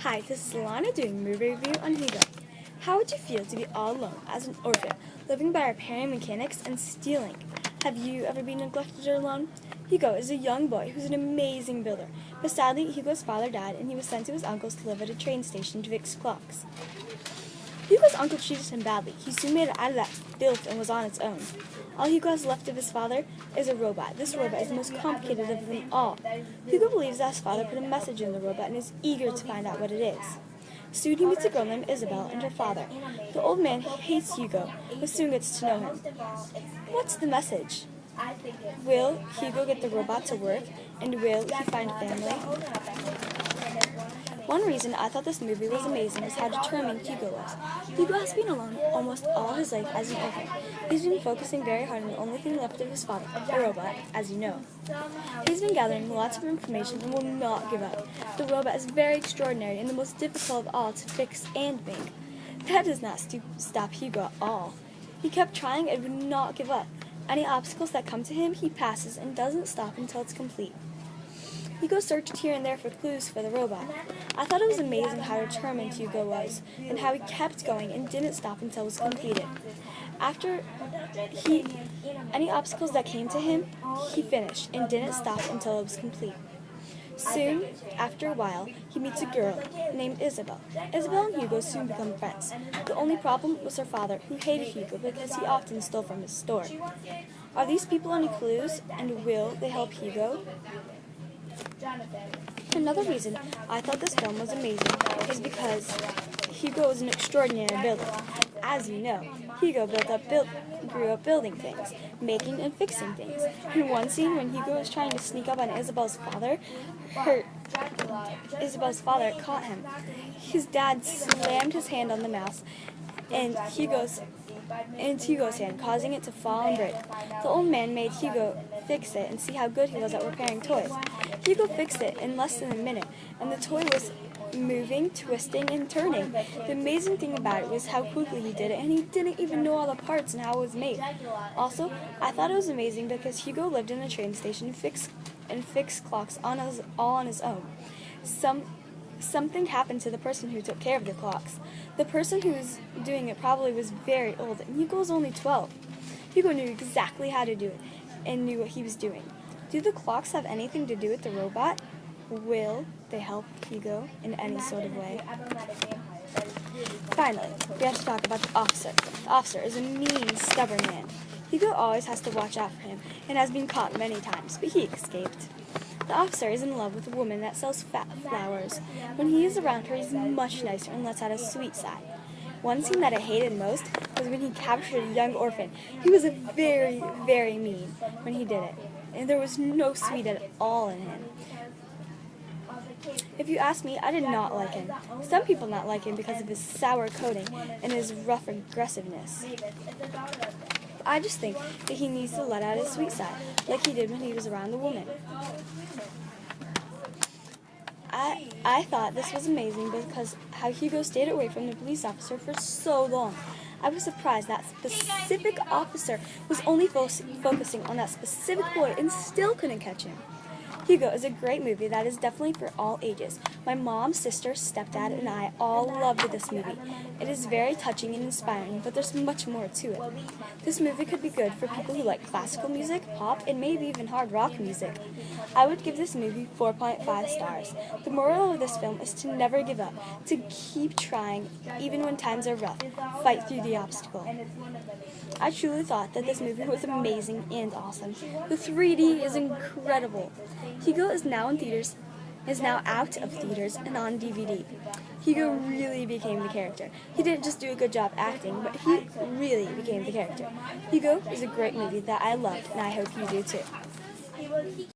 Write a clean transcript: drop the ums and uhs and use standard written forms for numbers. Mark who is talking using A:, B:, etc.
A: Hi, this is Alana doing movie review on Hugo. How would you feel to be all alone as an orphan, living by repairing mechanics and stealing? Have you ever been neglected or alone? Hugo is a young boy who's an amazing builder, but sadly Hugo's father died and he was sent to his uncle's to live at a train station to fix clocks. Hugo's uncle treated him badly. He soon made it out of that filth and was on its own. All Hugo has left of his father is a robot. This robot is the most complicated of them all. Hugo believes that his father put a message in the robot and is eager to find out what it is. Soon he meets a girl named Isabel and her father. The old man hates Hugo, but soon gets to know him. What's the message? Will Hugo get the robot to work, and will he find family? One reason I thought this movie was amazing was how determined Hugo was. Hugo has been alone almost all his life as an orphan. He's been focusing very hard on the only thing left of his father, a robot, as you know. He's been gathering lots of information and will not give up. The robot is very extraordinary and the most difficult of all to fix and make. That does not stop Hugo at all. He kept trying and would not give up. Any obstacles that come to him, he passes and doesn't stop until it's complete. Hugo searched here and there for clues for the robot. I thought it was amazing how determined Hugo was, and how he kept going and didn't stop until it was completed. Any obstacles that came to him, he finished and didn't stop until it was complete. Soon, after a while, he meets a girl named Isabel. Isabel and Hugo soon become friends. The only problem was her father, who hated Hugo because he often stole from his store. Are these people any clues, and will they help Hugo? Another reason I thought this film was amazing is because Hugo is an extraordinary builder. As you know, Hugo grew up building things, making and fixing things. In one scene, when Hugo was trying to sneak up on Isabel's father caught him. His dad slammed his hand on the mouse into Hugo's hand, causing it to fall and break. The old man made Hugo fix it and see how good he was at repairing toys. Hugo fixed it in less than a minute, and the toy was moving, twisting, and turning. The amazing thing about it was how quickly he did it, and he didn't even know all the parts and how it was made. Also, I thought it was amazing because Hugo lived in a train station and fixed clocks all on his own. Something happened to the person who took care of the clocks. The person who was doing it probably was very old, and Hugo was only 12. Hugo knew exactly how to do it and knew what he was doing. Do the clocks have anything to do with the robot? Will they help Hugo in any sort of way? Finally, we have to talk about the officer. The officer is a mean, stubborn man. Hugo always has to watch out for him and has been caught many times, but he escaped. The officer is in love with a woman that sells flowers. When he is around her, he's much nicer and lets out a sweet side. One scene that I hated most was when he captured a young orphan. He was very, very mean when he did it, and there was no sweet at all in him. If you ask me, I did not like him. Some people not like him because of his sour coating and his rough aggressiveness. I just think that he needs to let out his sweet side, like he did when he was around the woman. I thought this was amazing because how Hugo stayed away from the police officer for so long. I was surprised that specific officer was only focusing on that specific boy and still couldn't catch him. Hugo is a great movie that is definitely for all ages. My mom, sister, stepdad, and I all loved this movie. It is very touching and inspiring, but there's much more to it. This movie could be good for people who like classical music, pop, and maybe even hard rock music. I would give this movie 4.5 stars. The moral of this film is to never give up, to keep trying even when times are rough, fight through the obstacle. I truly thought that this movie was amazing and awesome. The 3D is incredible. Hugo is now out of theaters and on DVD. Hugo really became the character. He didn't just do a good job acting, but he really became the character. Hugo is a great movie that I loved, and I hope you do too.